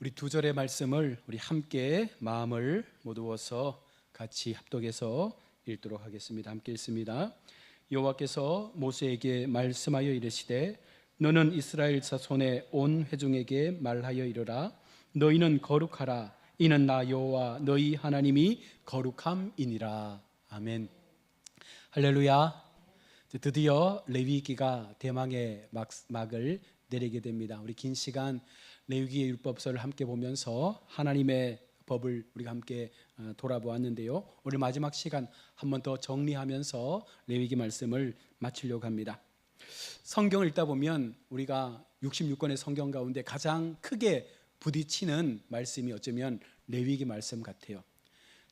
우리 두 절의 말씀을 우리 함께 마음을 모두어서 같이 합독해서 읽도록 하겠습니다. 함께 읽습니다. 여호와께서 모세에게 말씀하여 이르시되 너는 이스라엘 자손의 온 회중에게 말하여 이르라. 너희는 거룩하라. 이는 나 여호와 너희 하나님이 거룩함이니라. 아멘. 할렐루야. 드디어 레위기가 대망의 막을 내리게 됩니다. 우리 긴 시간 레위기의 율법서를 함께 보면서 하나님의 법을 우리가 함께 돌아보았는데요. 오늘 마지막 시간 한 번 더 정리하면서 레위기 말씀을 마치려고 합니다. 성경을 읽다 보면 우리가 66권의 성경 가운데 가장 크게 부딪히는 말씀이 어쩌면 레위기 말씀 같아요.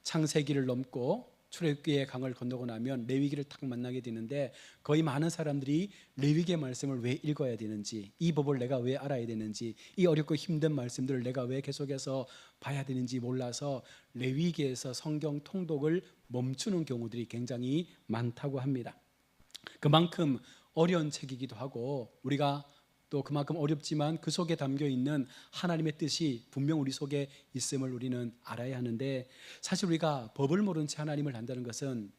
창세기를 넘고 출애굽기의 강을 건너고 나면 레위기를 딱 만나게 되는데 거의 많은 사람들이 레위기의 말씀을 왜 읽어야 되는지, 이 법을 내가 왜 알아야 되는지, 이 어렵고 힘든 말씀들을 내가 왜 계속해서 봐야 되는지 몰라서 레위기에서 성경 통독을 멈추는 경우들이 굉장히 많다고 합니다. 그만큼 어려운 책이기도 하고 우리가 또 그만큼 어렵지만 그 속에 담겨있는 하나님의 뜻이 분명 우리 속에 있음을 우리는 알아야 하는데, 사실 우리가 법을 모른 채 하나님을 안다는 것은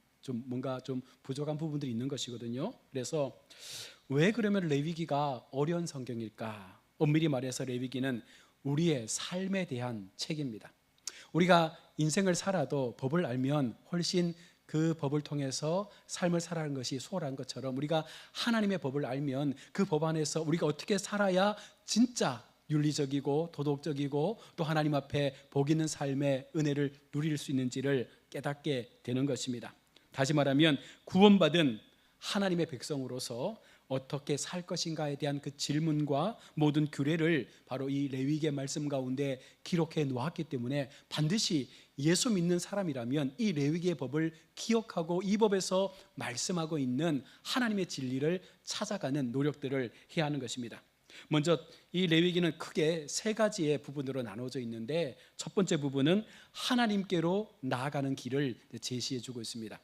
뭔가 좀 부족한 부분들이 있는 것이거든요. 그래서 왜 그러면 레위기가 어려운 성경일까? 엄밀히 말해서 레위기는 우리의 삶에 대한 책입니다. 우리가 인생을 살아도 법을 알면 훨씬 그 법을 통해서 삶을 살아가는 것이 수월한 것처럼 우리가 하나님의 법을 알면 그 법 안에서 우리가 어떻게 살아야 진짜 윤리적이고 도덕적이고 또 하나님 앞에 복 있는 삶의 은혜를 누릴 수 있는지를 깨닫게 되는 것입니다. 다시 말하면 구원받은 하나님의 백성으로서 어떻게 살 것인가에 대한 그 질문과 모든 규례를 바로 이 레위기의 말씀 가운데 기록해 놓았기 때문에 반드시 예수 믿는 사람이라면 이 레위기의 법을 기억하고 이 법에서 말씀하고 있는 하나님의 진리를 찾아가는 노력들을 해야 하는 것입니다. 먼저 이 레위기는 크게 세 가지의 부분으로 나눠져 있는데, 첫 번째 부분은 하나님께로 나아가는 길을 제시해 주고 있습니다.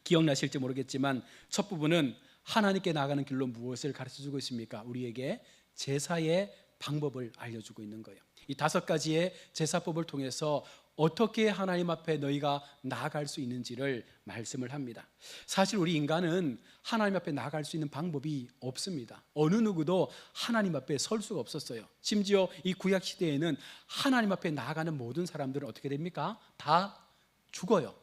기억나실지 모르겠지만 첫 부분은 하나님께 나아가는 길로 무엇을 가르쳐주고 있습니까? 우리에게 제사의 방법을 알려주고 있는 거예요. 이 5가지의 제사법을 통해서 어떻게 하나님 앞에 너희가 나아갈 수 있는지를 말씀을 합니다. 사실 우리 인간은 하나님 앞에 나아갈 수 있는 방법이 없습니다. 어느 누구도 하나님 앞에 설 수가 없었어요. 심지어 이 구약 시대에는 하나님 앞에 나아가는 모든 사람들은 어떻게 됩니까? 다 죽어요.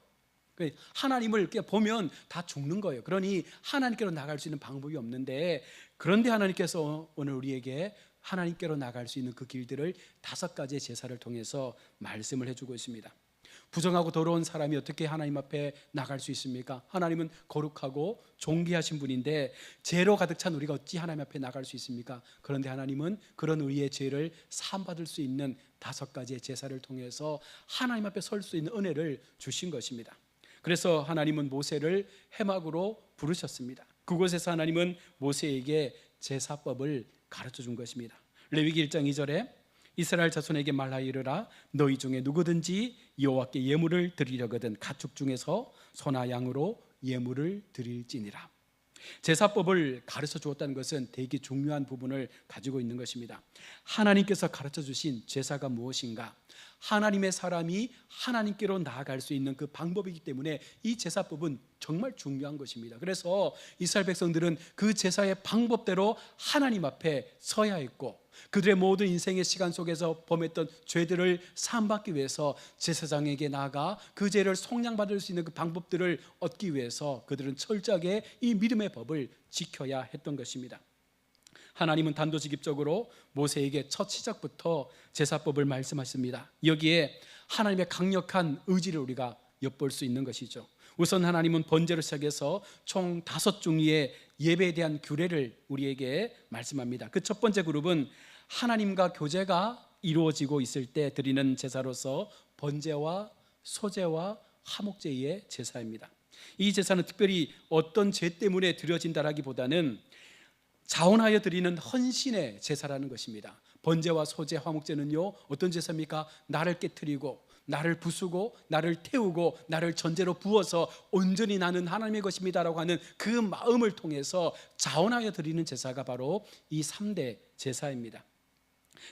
하나님을 이렇게 보면 다 죽는 거예요. 그러니 하나님께로 나갈 수 있는 방법이 없는데, 그런데 하나님께서 오늘 우리에게 하나님께로 나갈 수 있는 그 길들을 5가지의 제사를 통해서 말씀을 해주고 있습니다. 부정하고 더러운 사람이 어떻게 하나님 앞에 나갈 수 있습니까? 하나님은 거룩하고 존귀하신 분인데 죄로 가득 찬 우리가 어찌 하나님 앞에 나갈 수 있습니까? 그런데 하나님은 그런 우리의 죄를 사함받을 수 있는 5가지의 제사를 통해서 하나님 앞에 설 수 있는 은혜를 주신 것입니다. 그래서 하나님은 모세를 해막으로 부르셨습니다. 그곳에서 하나님은 모세에게 제사법을 가르쳐 준 것입니다. 레위기 1장 2절에 이스라엘 자손에게 말하여 이르라. 너희 중에 누구든지 여호와께 예물을 드리려거든 가축 중에서 소나 양으로 예물을 드릴지니라. 제사법을 가르쳐 주었다는 것은 되게 중요한 부분을 가지고 있는 것입니다. 하나님께서 가르쳐 주신 제사가 무엇인가? 하나님의 사람이 하나님께로 나아갈 수 있는 그 방법이기 때문에 이 제사법은 정말 중요한 것입니다. 그래서 이스라엘 백성들은 그 제사의 방법대로 하나님 앞에 서야 했고, 그들의 모든 인생의 시간 속에서 범했던 죄들을 사함받기 위해서 제사장에게 나아가 그 죄를 속량받을 수 있는 그 방법들을 얻기 위해서 그들은 철저하게 이 믿음의 법을 지켜야 했던 것입니다. 하나님은 단도직입적으로 모세에게 첫 시작부터 제사법을 말씀하십니다. 여기에 하나님의 강력한 의지를 우리가 엿볼 수 있는 것이죠. 우선 하나님은 번제로 시작해서 총 5종류의 예배에 대한 규례를 우리에게 말씀합니다. 그 첫 번째 그룹은 하나님과 교제가 이루어지고 있을 때 드리는 제사로서 번제와 소제와 화목제의 제사입니다. 이 제사는 특별히 어떤 죄 때문에 드려진다라기보다는 자원하여 드리는 헌신의 제사라는 것입니다. 번제와 소제, 화목제는요 어떤 제사입니까? 나를 깨트리고 나를 부수고 나를 태우고 나를 전제로 부어서 온전히 나는 하나님의 것입니다라고 하는 그 마음을 통해서 자원하여 드리는 제사가 바로 이 3대 제사입니다.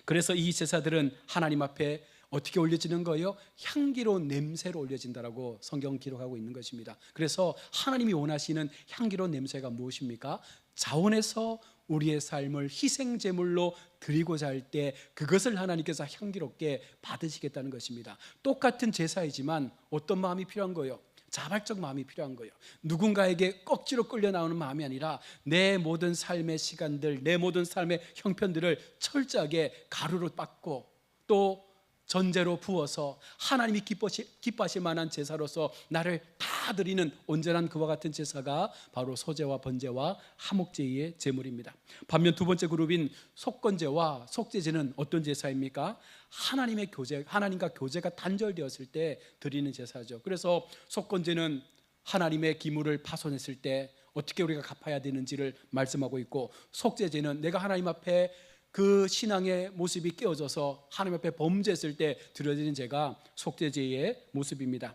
그래서 이 제사들은 하나님 앞에 어떻게 올려지는 거예요? 향기로운 냄새로 올려진다라고 성경 기록하고 있는 것입니다. 그래서 하나님이 원하시는 향기로운 냄새가 무엇입니까? 자원해서 우리의 삶을 희생제물로 드리고자 할 때 그것을 하나님께서 향기롭게 받으시겠다는 것입니다. 똑같은 제사이지만 어떤 마음이 필요한 거예요? 자발적 마음이 필요한 거예요. 누군가에게 억지로 끌려 나오는 마음이 아니라 내 모든 삶의 시간들, 내 모든 삶의 형편들을 철저하게 가루로 빻고 또 전제로 부어서 하나님이 기뻐하실 만한 제사로서 나를 다 드리는 온전한 그와 같은 제사가 바로 소제와 번제와 화목제의 제물입니다. 반면 두 번째 그룹인 속건제와 속제제는 어떤 제사입니까? 하나님과 교제가 단절되었을 때 드리는 제사죠. 그래서 속건제는 하나님의 기물을 파손했을 때 어떻게 우리가 갚아야 되는지를 말씀하고 있고, 속제제는 내가 하나님 앞에 그 신앙의 모습이 깨어져서 하나님 앞에 범죄했을 때 드려지는 제가 속죄제의 모습입니다.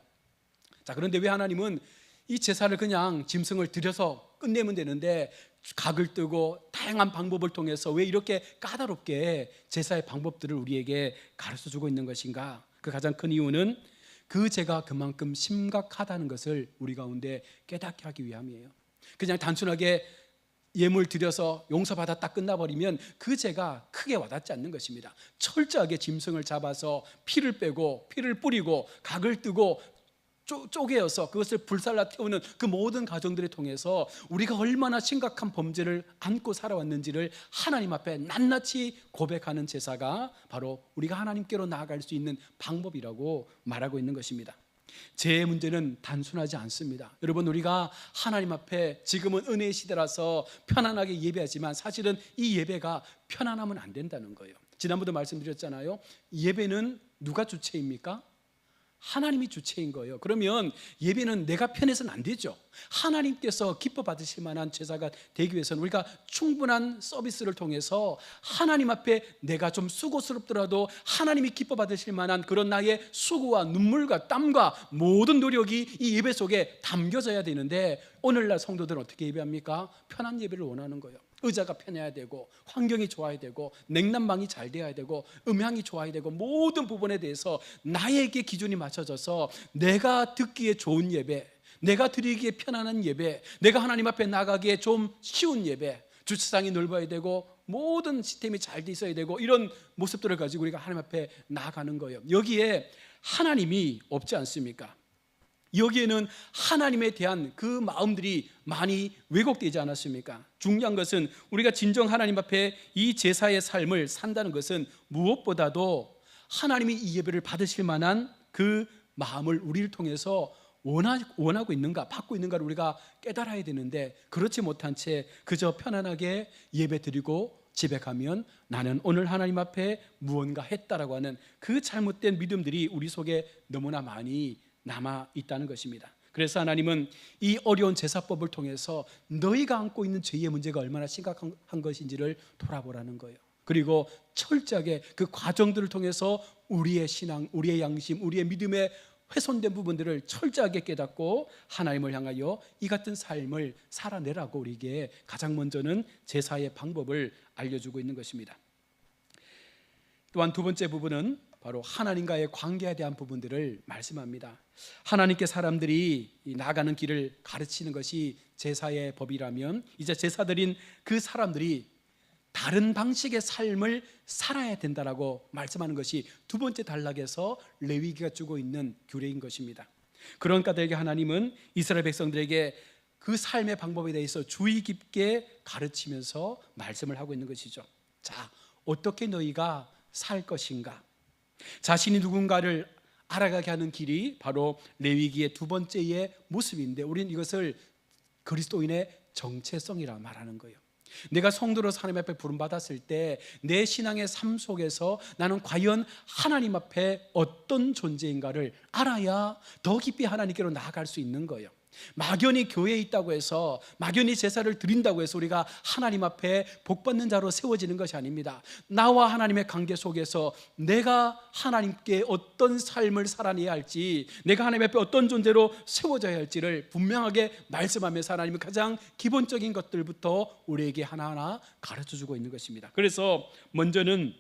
자, 그런데 왜 하나님은 이 제사를 그냥 짐승을 드려서 끝내면 되는데 각을 뜨고 다양한 방법을 통해서 왜 이렇게 까다롭게 제사의 방법들을 우리에게 가르쳐주고 있는 것인가? 그 가장 큰 이유는 그 죄가 그만큼 심각하다는 것을 우리 가운데 깨닫게 하기 위함이에요. 그냥 단순하게 예물 드려서 용서받았다 끝나버리면 그 죄가 크게 와닿지 않는 것입니다. 철저하게 짐승을 잡아서 피를 빼고 피를 뿌리고 각을 뜨고 쪼개어서 그것을 불살라 태우는 그 모든 과정들을 통해서 우리가 얼마나 심각한 범죄를 안고 살아왔는지를 하나님 앞에 낱낱이 고백하는 제사가 바로 우리가 하나님께로 나아갈 수 있는 방법이라고 말하고 있는 것입니다. 죄의 문제는 단순하지 않습니다. 여러분, 우리가 하나님 앞에 지금은 은혜의 시대라서 편안하게 예배하지만 사실은 이 예배가 편안하면 안 된다는 거예요. 지난번도 말씀드렸잖아요. 예배는 누가 주체입니까? 하나님이 주체인 거예요. 그러면 예배는 내가 편해서는 안 되죠. 하나님께서 기뻐 받으실 만한 제사가 되기 위해서는 우리가 충분한 서비스를 통해서 하나님 앞에 내가 좀 수고스럽더라도 하나님이 기뻐 받으실 만한 그런 나의 수고와 눈물과 땀과 모든 노력이 이 예배 속에 담겨져야 되는데, 오늘날 성도들은 어떻게 예배합니까? 편한 예배를 원하는 거예요. 의자가 편해야 되고 환경이 좋아야 되고 냉난방이 잘 돼야 되고 음향이 좋아야 되고 모든 부분에 대해서 나에게 기준이 맞춰져서 내가 듣기에 좋은 예배, 내가 드리기에 편안한 예배, 내가 하나님 앞에 나가기에 좀 쉬운 예배, 주차장이 넓어야 되고 모든 시스템이 잘 돼 있어야 되고 이런 모습들을 가지고 우리가 하나님 앞에 나아가는 거예요. 여기에 하나님이 없지 않습니까? 여기에는 하나님에 대한 그 마음들이 많이 왜곡되지 않았습니까? 중요한 것은 우리가 진정 하나님 앞에 이 제사의 삶을 산다는 것은 무엇보다도 하나님이 이 예배를 받으실 만한 그 마음을 우리를 통해서 원하고 있는가, 받고 있는가를 우리가 깨달아야 되는데, 그렇지 못한 채 그저 편안하게 예배 드리고 집에 가면 나는 오늘 하나님 앞에 무언가 했다라고 하는 그 잘못된 믿음들이 우리 속에 너무나 많이 남아 있다는 것입니다. 그래서 하나님은 이 어려운 제사법을 통해서 너희가 안고 있는 죄의 문제가 얼마나 심각한 것인지를 돌아보라는 거예요. 그리고 철저하게 그 과정들을 통해서 우리의 신앙, 우리의 양심, 우리의 믿음의 훼손된 부분들을 철저하게 깨닫고 하나님을 향하여 이 같은 삶을 살아내라고 우리에게 가장 먼저는 제사의 방법을 알려주고 있는 것입니다. 또한 두 번째 부분은 바로 하나님과의 관계에 대한 부분들을 말씀합니다. 하나님께 사람들이 나아가는 길을 가르치는 것이 제사의 법이라면, 이제 제사드린 그 사람들이 다른 방식의 삶을 살아야 된다라고 말씀하는 것이 두 번째 단락에서 레위기가 주고 있는 규례인 것입니다. 그런 까닭에 하나님은 이스라엘 백성들에게 그 삶의 방법에 대해서 주의 깊게 가르치면서 말씀을 하고 있는 것이죠. 자, 어떻게 너희가 살 것인가? 자신이 누군가를 알아가게 하는 길이 바로 레위기의 두 번째의 모습인데, 우리는 이것을 그리스도인의 정체성이라 말하는 거예요. 내가 성도로서 하나님 앞에 부름받았을 때 내 신앙의 삶 속에서 나는 과연 하나님 앞에 어떤 존재인가를 알아야 더 깊이 하나님께로 나아갈 수 있는 거예요. 막연히 교회에 있다고 해서, 막연히 제사를 드린다고 해서 우리가 하나님 앞에 복받는 자로 세워지는 것이 아닙니다. 나와 하나님의 관계 속에서 내가 하나님께 어떤 삶을 살아내야 할지, 내가 하나님 앞에 어떤 존재로 세워져야 할지를 분명하게 말씀하면서 하나님은 가장 기본적인 것들부터 우리에게 하나하나 가르쳐주고 있는 것입니다. 그래서 먼저는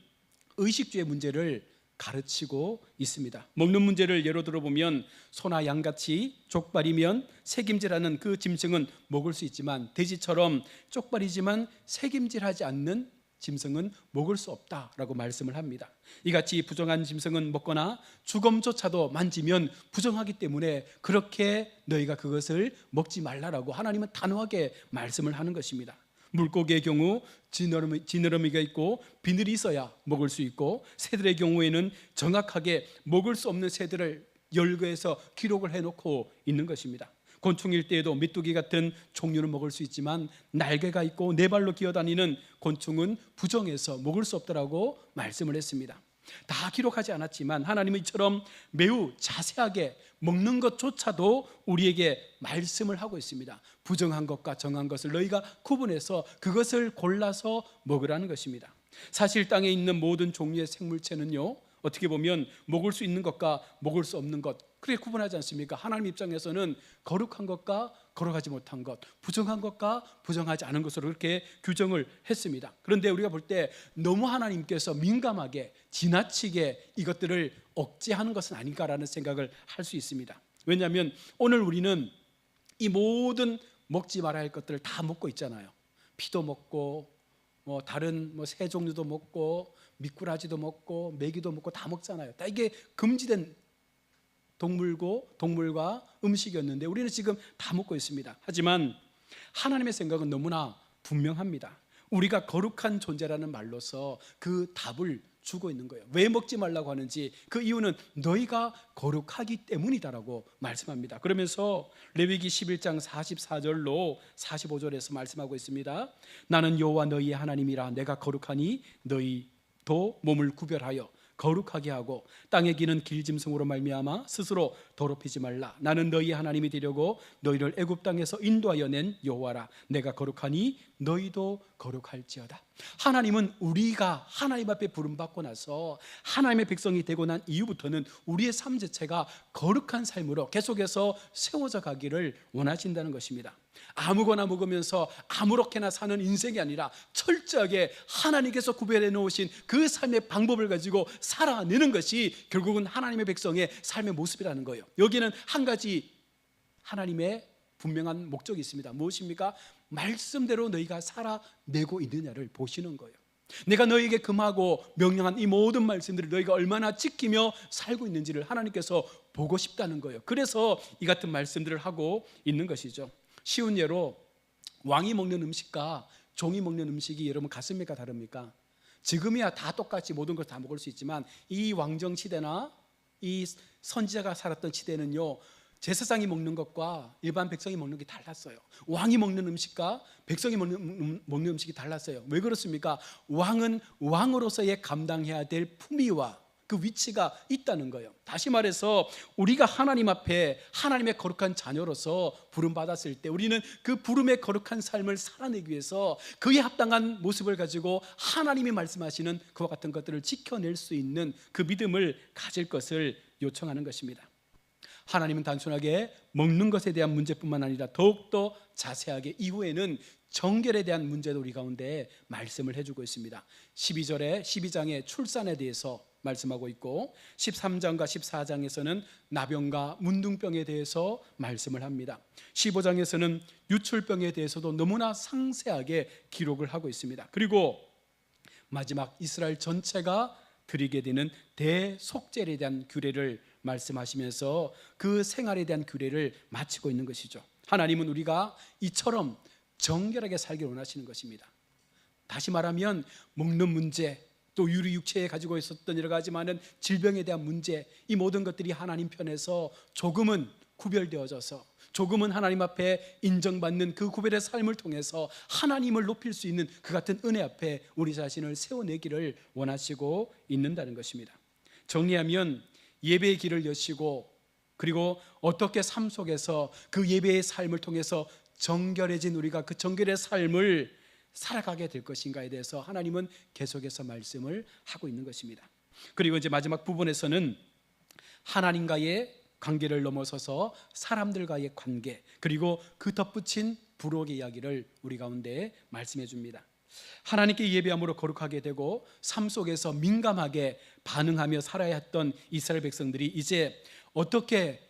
의식주의 문제를 가르치고 있습니다. 먹는 문제를 예로 들어보면 소나 양같이 족발이면 새김질하는 그 짐승은 먹을 수 있지만 돼지처럼 쪽발이지만 새김질하지 않는 짐승은 먹을 수 없다라고 말씀을 합니다. 이같이 부정한 짐승은 먹거나 주검조차도 만지면 부정하기 때문에 그렇게 너희가 그것을 먹지 말라라고 하나님은 단호하게 말씀을 하는 것입니다. 물고기의 경우 지느러미가 있고 비늘이 있어야 먹을 수 있고, 새들의 경우에는 정확하게 먹을 수 없는 새들을 열거해서 기록을 해놓고 있는 것입니다. 곤충일 때에도 메뚜기 같은 종류는 먹을 수 있지만 날개가 있고 네 발로 기어다니는 곤충은 부정해서 먹을 수 없다라고 말씀을 했습니다. 다 기록하지 않았지만 하나님은 이처럼 매우 자세하게 먹는 것조차도 우리에게 말씀을 하고 있습니다. 부정한 것과 정한 것을 너희가 구분해서 그것을 골라서 먹으라는 것입니다. 사실 땅에 있는 모든 종류의 생물체는요, 어떻게 보면 먹을 수 있는 것과 먹을 수 없는 것, 그렇게 구분하지 않습니까? 하나님 입장에서는 거룩한 것과 거룩하지 못한 것, 부정한 것과 부정하지 않은 것으로 그렇게 규정을 했습니다. 그런데 우리가 볼 때 너무 하나님께서 민감하게 지나치게 이것들을 억제하는 것은 아닌가라는 생각을 할 수 있습니다. 왜냐하면 오늘 우리는 이 모든 먹지 말아야 할 것들을 다 먹고 있잖아요. 피도 먹고 다른 새 종류도 먹고 미꾸라지도 먹고 메기도 먹고 다 먹잖아요. 다 이게 금지된 동물과 음식이었는데 우리는 지금 다 먹고 있습니다. 하지만 하나님의 생각은 너무나 분명합니다. 우리가 거룩한 존재라는 말로서 그 답을 주고 있는 거예요. 왜 먹지 말라고 하는지 그 이유는 너희가 거룩하기 때문이다라고 말씀합니다. 그러면서 레위기 11장 44절로 45절에서 말씀하고 있습니다. 나는 여호와 너희의 하나님이라. 내가 거룩하니 너희도 몸을 구별하여 거룩하게 하고 땅에 기는 길짐승으로 말미암아 스스로 더럽히지 말라. 나는 너희 하나님이 되려고 너희를 애굽 땅에서 인도하여 낸 여호와라. 내가 거룩하니 너희도 거룩할지어다. 하나님은 우리가 하나님 앞에 부름받고 나서 하나님의 백성이 되고 난 이후부터는 우리의 삶 자체가 거룩한 삶으로 계속해서 세워져 가기를 원하신다는 것입니다. 아무거나 먹으면서 아무렇게나 사는 인생이 아니라 철저하게 하나님께서 구별해 놓으신 그 삶의 방법을 가지고 살아내는 것이 결국은 하나님의 백성의 삶의 모습이라는 거예요. 여기는 한 가지 하나님의 분명한 목적이 있습니다. 무엇입니까? 말씀대로 너희가 살아내고 있느냐를 보시는 거예요. 내가 너희에게 금하고 명령한 이 모든 말씀들을 너희가 얼마나 지키며 살고 있는지를 하나님께서 보고 싶다는 거예요. 그래서 이 같은 말씀들을 하고 있는 것이죠. 쉬운 예로 왕이 먹는 음식과 종이 먹는 음식이 여러분 같습니까? 다릅니까? 지금이야 다 똑같이 모든 걸 다 먹을 수 있지만 이 왕정 시대나 이 선지자가 살았던 시대는요, 제사장이 먹는 것과 일반 백성이 먹는 게 달랐어요. 왕이 먹는 음식과 백성이 먹는 음식이 달랐어요. 왜 그렇습니까? 왕은 왕으로서의 감당해야 될 품위와 그 위치가 있다는 거예요. 다시 말해서 우리가 하나님 앞에 하나님의 거룩한 자녀로서 부름받았을 때 우리는 그 부름의 거룩한 삶을 살아내기 위해서 그에 합당한 모습을 가지고 하나님이 말씀하시는 그와 같은 것들을 지켜낼 수 있는 그 믿음을 가질 것을 요청하는 것입니다. 하나님은 단순하게 먹는 것에 대한 문제뿐만 아니라 더욱더 자세하게 이후에는 정결에 대한 문제도 우리 가운데 말씀을 해주고 있습니다. 12장에 출산에 대해서 말씀하고 있고 13장과 14장에서는 나병과 문둥병에 대해서 말씀을 합니다. 15장에서는 유출병에 대해서도 너무나 상세하게 기록을 하고 있습니다. 그리고 마지막 이스라엘 전체가 드리게 되는 대속죄에 대한 규례를 말씀하시면서 그 생활에 대한 규례를 마치고 있는 것이죠. 하나님은 우리가 이처럼 정결하게 살기를 원하시는 것입니다. 다시 말하면 먹는 문제, 또 유리 육체에 가지고 있었던 여러 가지 많은 질병에 대한 문제, 이 모든 것들이 하나님 편에서 조금은 구별되어져서 조금은 하나님 앞에 인정받는 그 구별의 삶을 통해서 하나님을 높일 수 있는 그 같은 은혜 앞에 우리 자신을 세워내기를 원하시고 있는다는 것입니다. 정리하면 예배의 길을 여시고 그리고 어떻게 삶 속에서 그 예배의 삶을 통해서 정결해진 우리가 그 정결의 삶을 살아가게 될 것인가에 대해서 하나님은 계속해서 말씀을 하고 있는 것입니다. 그리고 이제 마지막 부분에서는 하나님과의 관계를 넘어서서 사람들과의 관계, 그리고 그 덧붙인 부록의 이야기를 우리 가운데 말씀해 줍니다. 하나님께 예배함으로 거룩하게 되고 삶 속에서 민감하게 반응하며 살아야 했던 이스라엘 백성들이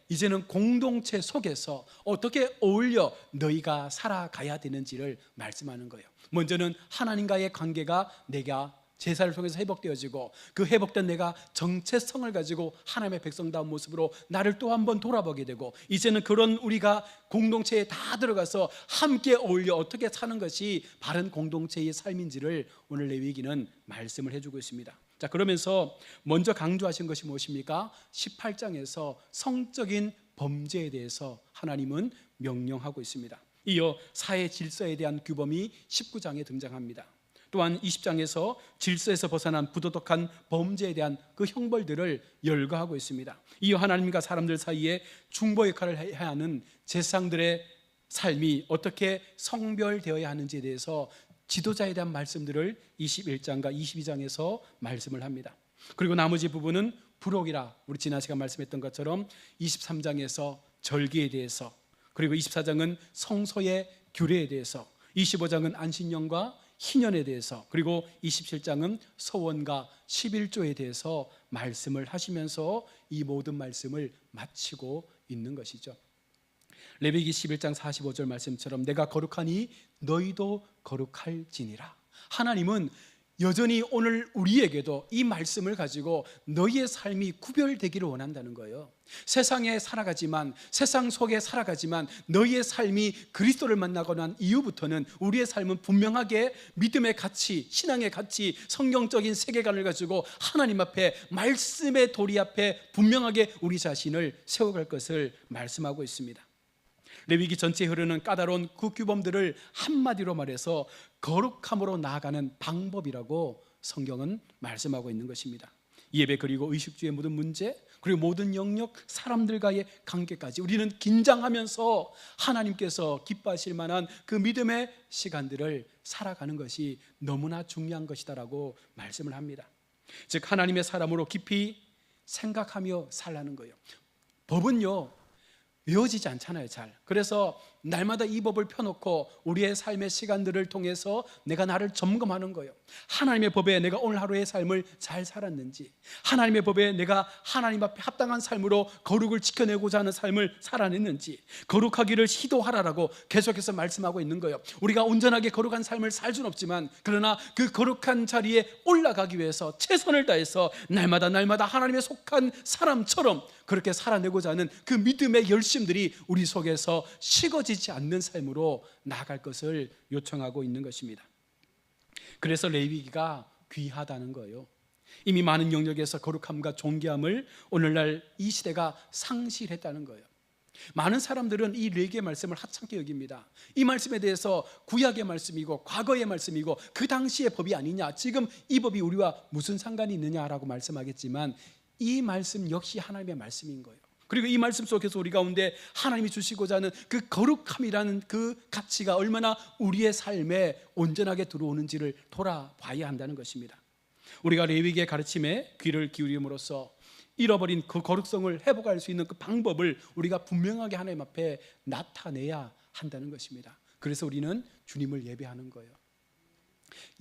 이제는 공동체 속에서 어떻게 어울려 너희가 살아가야 되는지를 말씀하는 거예요. 먼저는 하나님과의 관계가 내가 제사를 통해서 회복되어지고, 그 회복된 내가 정체성을 가지고 하나님의 백성다운 모습으로 나를 또 한 번 돌아보게 되고, 이제는 그런 우리가 공동체에 다 들어가서 함께 어울려 어떻게 사는 것이 바른 공동체의 삶인지를 오늘 레위기는 말씀을 해주고 있습니다. 자, 그러면서 먼저 강조하신 것이 무엇입니까? 18장에서 성적인 범죄에 대해서 하나님은 명령하고 있습니다. 이어 사회 질서에 대한 규범이 19장에 등장합니다. 또한 20장에서 질서에서 벗어난 부도덕한 범죄에 대한 그 형벌들을 열거하고 있습니다. 이어 하나님과 사람들 사이에 중보 역할을 해야 하는 제사장들의 삶이 어떻게 성별되어야 하는지에 대해서 지도자에 대한 말씀들을 21장과 22장에서 말씀을 합니다. 그리고 나머지 부분은 부록이라 우리 지난 시간 말씀했던 것처럼 23장에서 절기에 대해서, 그리고 24장은 성소의 규례에 대해서, 25장은 안식년과 희년에 대해서, 그리고 27장은 서원과 11조에 대해서 말씀을 하시면서 이 모든 말씀을 마치고 있는 것이죠. 레위기 11장 45절 말씀처럼 내가 거룩하니 너희도 거룩할지니라. 하나님은 여전히 오늘 우리에게도 이 말씀을 가지고 너희의 삶이 구별되기를 원한다는 거예요. 세상에 살아가지만, 세상 속에 살아가지만 너희의 삶이 그리스도를 만나고 난 이후부터는 우리의 삶은 분명하게 믿음의 가치, 신앙의 가치, 성경적인 세계관을 가지고 하나님 앞에, 말씀의 도리 앞에 분명하게 우리 자신을 세워갈 것을 말씀하고 있습니다. 레위기 전체에 흐르는 까다로운 그 규범들을 한마디로 말해서 거룩함으로 나아가는 방법이라고 성경은 말씀하고 있는 것입니다. 예배, 그리고 의식주의 모든 문제, 그리고 모든 영역, 사람들과의 관계까지 우리는 긴장하면서 하나님께서 기뻐하실 만한 그 믿음의 시간들을 살아가는 것이 너무나 중요한 것이다라고 말씀을 합니다. 즉 하나님의 사람으로 깊이 생각하며 살라는 거예요. 법은요 외워지지 않잖아요, 잘. 그래서 날마다 이 법을 펴놓고 우리의 삶의 시간들을 통해서 내가 나를 점검하는 거예요. 하나님의 법에 내가 오늘 하루의 삶을 잘 살았는지, 하나님의 법에 내가 하나님 앞에 합당한 삶으로 거룩을 지켜내고자 하는 삶을 살아냈는지, 거룩하기를 시도하라라고 계속해서 말씀하고 있는 거예요. 우리가 온전하게 거룩한 삶을 살 수는 없지만, 그러나 그 거룩한 자리에 올라가기 위해서 최선을 다해서 날마다 하나님의 속한 사람처럼 그렇게 살아내고자 하는 그 믿음의 열심들이 우리 속에서 식어지지 않는 삶으로 나아갈 것을 요청하고 있는 것입니다. 그래서 레위기가 귀하다는 거예요. 이미 많은 영역에서 거룩함과 존귀함을 오늘날 이 시대가 상실했다는 거예요. 많은 사람들은 이 레위기의 말씀을 하찮게 여깁니다. 이 말씀에 대해서 구약의 말씀이고 과거의 말씀이고 그 당시의 법이 아니냐, 지금 이 법이 우리와 무슨 상관이 있느냐라고 말씀하겠지만, 이 말씀 역시 하나님의 말씀인 거예요. 그리고 이 말씀 속에서 우리 가운데 하나님이 주시고자 하는 그 거룩함이라는 그 가치가 얼마나 우리의 삶에 온전하게 들어오는지를 돌아봐야 한다는 것입니다. 우리가 레위기의 가르침에 귀를 기울임으로써 잃어버린 그 거룩성을 회복할 수 있는 그 방법을 우리가 분명하게 하나님 앞에 나타내야 한다는 것입니다. 그래서 우리는 주님을 예배하는 거예요.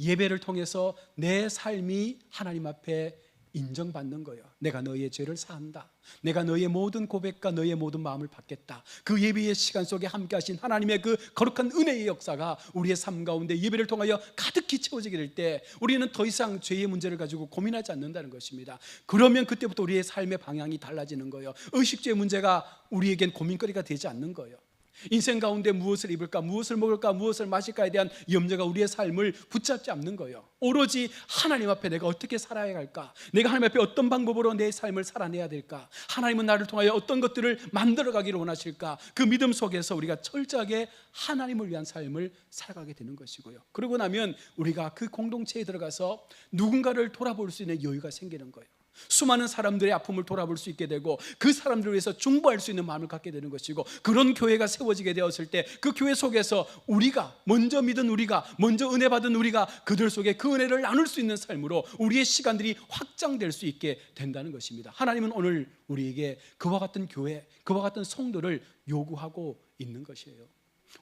예배를 통해서 내 삶이 하나님 앞에 인정받는 거예요. 내가 너희의 죄를 사한다. 내가 너희의 모든 고백과 너희의 모든 마음을 받겠다. 그 예배의 시간 속에 함께 하신 하나님의 그 거룩한 은혜의 역사가 우리의 삶 가운데 예배를 통하여 가득히 채워지게 될 때 우리는 더 이상 죄의 문제를 가지고 고민하지 않는다는 것입니다. 그러면 그때부터 우리의 삶의 방향이 달라지는 거예요. 의식주의 문제가 우리에겐 고민거리가 되지 않는 거예요. 인생 가운데 무엇을 입을까, 무엇을 먹을까, 무엇을 마실까에 대한 염려가 우리의 삶을 붙잡지 않는 거예요. 오로지 하나님 앞에 내가 어떻게 살아야 할까, 내가 하나님 앞에 어떤 방법으로 내 삶을 살아내야 될까, 하나님은 나를 통하여 어떤 것들을 만들어가기를 원하실까, 그 믿음 속에서 우리가 철저하게 하나님을 위한 삶을 살아가게 되는 것이고요. 그러고 나면 우리가 그 공동체에 들어가서 누군가를 돌아볼 수 있는 여유가 생기는 거예요. 수많은 사람들의 아픔을 돌아볼 수 있게 되고 그 사람들을 위해서 중보할 수 있는 마음을 갖게 되는 것이고, 그런 교회가 세워지게 되었을 때 그 교회 속에서 우리가 먼저 믿은, 우리가 먼저 은혜 받은 우리가 그들 속에 그 은혜를 나눌 수 있는 삶으로 우리의 시간들이 확장될 수 있게 된다는 것입니다. 하나님은 오늘 우리에게 그와 같은 교회, 그와 같은 성도를 요구하고 있는 것이에요.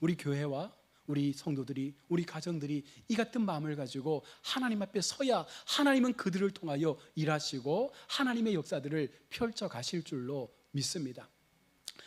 우리 교회와 우리 성도들이, 우리 가정들이 이 같은 마음을 가지고 하나님 앞에 서야 하나님은 그들을 통하여 일하시고 하나님의 역사들을 펼쳐 가실 줄로 믿습니다.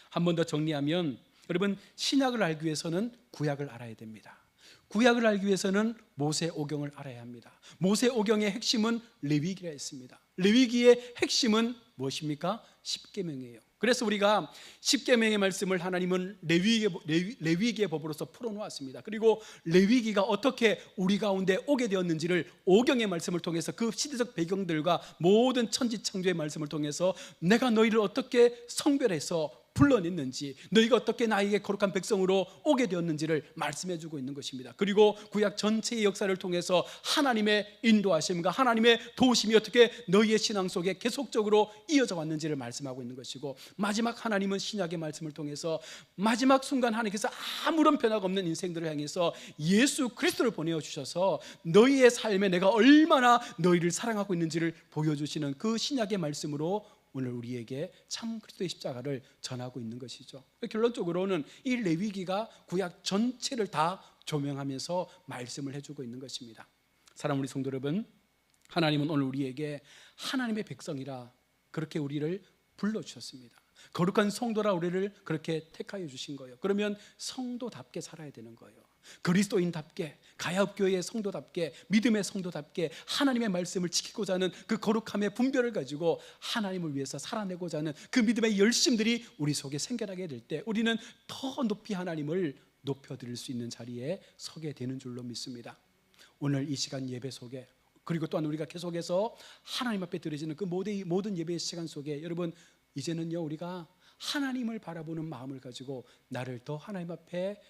한 번 더 정리하면, 여러분, 신약을 알기 위해서는 구약을 알아야 됩니다. 구약을 알기 위해서는 모세오경을 알아야 합니다. 모세오경의 핵심은 레위기라 했습니다. 레위기의 핵심은 무엇입니까? 십계명이에요. 그래서 우리가 십계명의 말씀을 하나님은 레위기의 법으로서 풀어놓았습니다. 그리고 레위기가 어떻게 우리 가운데 오게 되었는지를 오경의 말씀을 통해서, 그 시대적 배경들과 모든 천지창조의 말씀을 통해서 내가 너희를 어떻게 성별해서 불러냈는지, 너희가 어떻게 나에게 거룩한 백성으로 오게 되었는지를 말씀해 주고 있는 것입니다. 그리고 구약 전체의 역사를 통해서 하나님의 인도하심과 하나님의 도우심이 어떻게 너희의 신앙 속에 계속적으로 이어져 왔는지를 말씀하고 있는 것이고, 마지막 하나님은 신약의 말씀을 통해서 마지막 순간 하나님께서 아무런 변화가 없는 인생들을 향해서 예수 그리스도를 보내주셔서 너희의 삶에 내가 얼마나 너희를 사랑하고 있는지를 보여주시는 그 신약의 말씀으로 오늘 우리에게 참 그리스도의 십자가를 전하고 있는 것이죠. 결론적으로는 이 레위기가 구약 전체를 다 조명하면서 말씀을 해주고 있는 것입니다. 사랑하는 우리 성도 여러분, 하나님은 오늘 우리에게 하나님의 백성이라 그렇게 우리를 불러주셨습니다. 거룩한 성도라 우리를 그렇게 택하여 주신 거예요. 그러면 성도답게 살아야 되는 거예요. 그리스도인답게, 가야교회의 성도답게, 믿음의 성도답게 하나님의 말씀을 지키고자 하는 그 거룩함의 분별을 가지고 하나님을 위해서 살아내고자 하는 그 믿음의 열심들이 우리 속에 생겨나게 될 때 우리는 더 높이 하나님을 높여드릴 수 있는 자리에 서게 되는 줄로 믿습니다. 오늘 이 시간 예배 속에, 그리고 또한 우리가 계속해서 하나님 앞에 드려지는 그 모든 예배의 시간 속에, 여러분, 이제는요 우리가 하나님을 바라보는 마음을 가지고 나를 더 하나님 앞에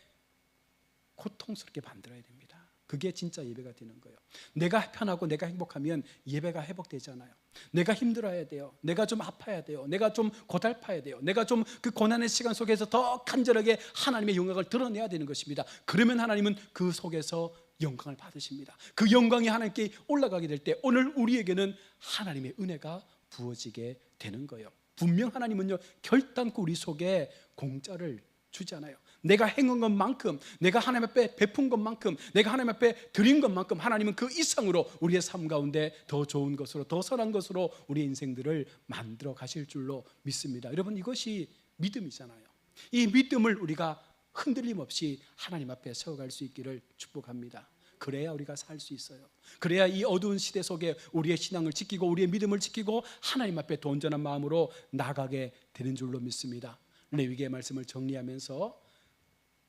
고통스럽게 만들어야 됩니다. 그게 진짜 예배가 되는 거예요. 내가 편하고 내가 행복하면 예배가 회복되잖아요. 내가 힘들어야 돼요. 내가 좀 아파야 돼요. 내가 좀 고달파야 돼요. 내가 좀 그 고난의 시간 속에서 더 간절하게 하나님의 영광을 드러내야 되는 것입니다. 그러면 하나님은 그 속에서 영광을 받으십니다. 그 영광이 하나님께 올라가게 될 때 오늘 우리에게는 하나님의 은혜가 부어지게 되는 거예요. 분명 하나님은요 결단코 우리 속에 공짜를 주잖아요. 내가 행한 것만큼, 내가 하나님 앞에 베푼 것만큼, 내가 하나님 앞에 드린 것만큼 하나님은 그 이상으로 우리의 삶 가운데 더 좋은 것으로, 더 선한 것으로 우리의 인생들을 만들어 가실 줄로 믿습니다. 여러분, 이것이 믿음이잖아요. 이 믿음을 우리가 흔들림 없이 하나님 앞에 세워갈 수 있기를 축복합니다. 그래야 우리가 살 수 있어요. 그래야 이 어두운 시대 속에 우리의 신앙을 지키고 우리의 믿음을 지키고 하나님 앞에 온전한 마음으로 나가게 되는 줄로 믿습니다. 레위기의 말씀을 정리하면서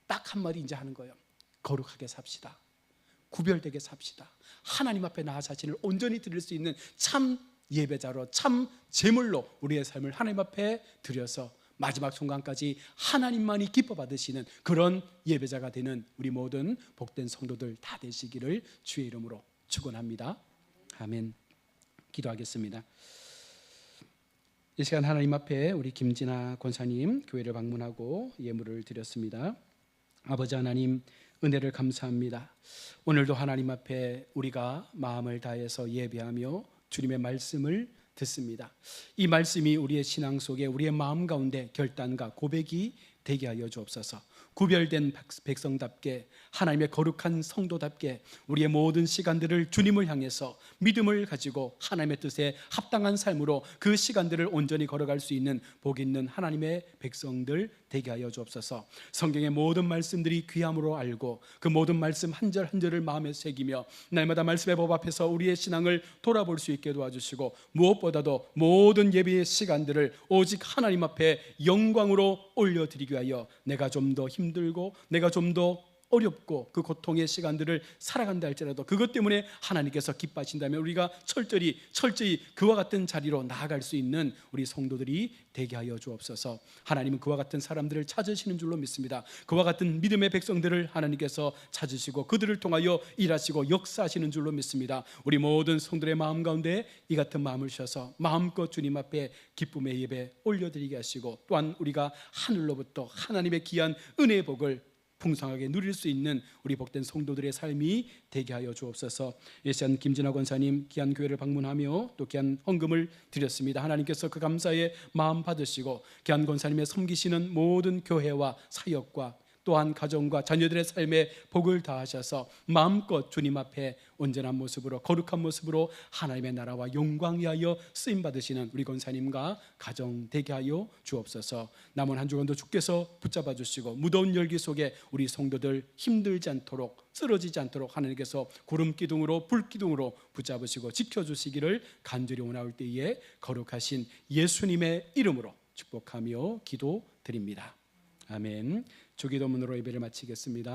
딱 한마디 이제 하는 거예요. 거룩하게 삽시다. 구별되게 삽시다. 하나님 앞에 나 자신을 온전히 드릴 수 있는 참 예배자로, 참 제물로 우리의 삶을 하나님 앞에 드려서 마지막 순간까지 하나님만이 기뻐 받으시는 그런 예배자가 되는 우리 모든 복된 성도들 다 되시기를 주의 이름으로 축원합니다. 아멘. 기도하겠습니다. 이 시간 하나님 앞에 우리 김진아 권사님 교회를 방문하고 예물을 드렸습니다. 아버지 하나님, 은혜를 감사합니다. 오늘도 하나님 앞에 우리가 마음을 다해서 예배하며 주님의 말씀을 듣습니다. 이 말씀이 우리의 신앙 속에, 우리의 마음 가운데 결단과 고백이 되게 하여 주옵소서. 구별된 백성답게, 하나님의 거룩한 성도답게 우리의 모든 시간들을 주님을 향해서 믿음을 가지고 하나님의 뜻에 합당한 삶으로 그 시간들을 온전히 걸어갈 수 있는 복 있는 하나님의 백성들 되게 하여 주옵소서. 성경의 모든 말씀들이 귀함으로 알고 그 모든 말씀 한 절 한 절을 마음에 새기며 날마다 말씀의 법 앞에서 우리의 신앙을 돌아볼 수 있게 도와주시고, 무엇보다도 모든 예배의 시간들을 오직 하나님 앞에 영광으로 올려드리기 위하여 내가 좀 더 힘들고 내가 좀 더 어렵고 그 고통의 시간들을 살아간다 할지라도 그것 때문에 하나님께서 기뻐하신다면 우리가 철저히 그와 같은 자리로 나아갈 수 있는 우리 성도들이 되게 하여 주옵소서. 하나님은 그와 같은 사람들을 찾으시는 줄로 믿습니다. 그와 같은 믿음의 백성들을 하나님께서 찾으시고 그들을 통하여 일하시고 역사하시는 줄로 믿습니다. 우리 모든 성도들의 마음 가운데 이 같은 마음을 주셔서 마음껏 주님 앞에 기쁨의 예배 올려드리게 하시고, 또한 우리가 하늘로부터 하나님의 귀한 은혜의 복을 풍성하게 누릴 수 있는 우리 복된 성도들의 삶이 되게 하여 주옵소서. 이 시간 김진아 권사님 귀한 교회를 방문하며 또 귀한 헌금을 드렸습니다. 하나님께서 그 감사의 마음 받으시고 귀한 권사님의 섬기시는 모든 교회와 사역과 또한 가정과 자녀들의 삶에 복을 다하셔서 마음껏 주님 앞에 온전한 모습으로 거룩한 모습으로 하나님의 나라와 영광 위하여 쓰임 받으시는 우리 권사님과 가정 되게 하여 주옵소서. 남은 한 주간도 주께서 붙잡아 주시고 무더운 열기 속에 우리 성도들 힘들지 않도록 쓰러지지 않도록 하나님께서 구름 기둥으로 불 기둥으로 붙잡으시고 지켜주시기를 간절히 원하올 때에 거룩하신 예수님의 이름으로 축복하며 기도드립니다. 아멘. 주기도문으로 예배를 마치겠습니다.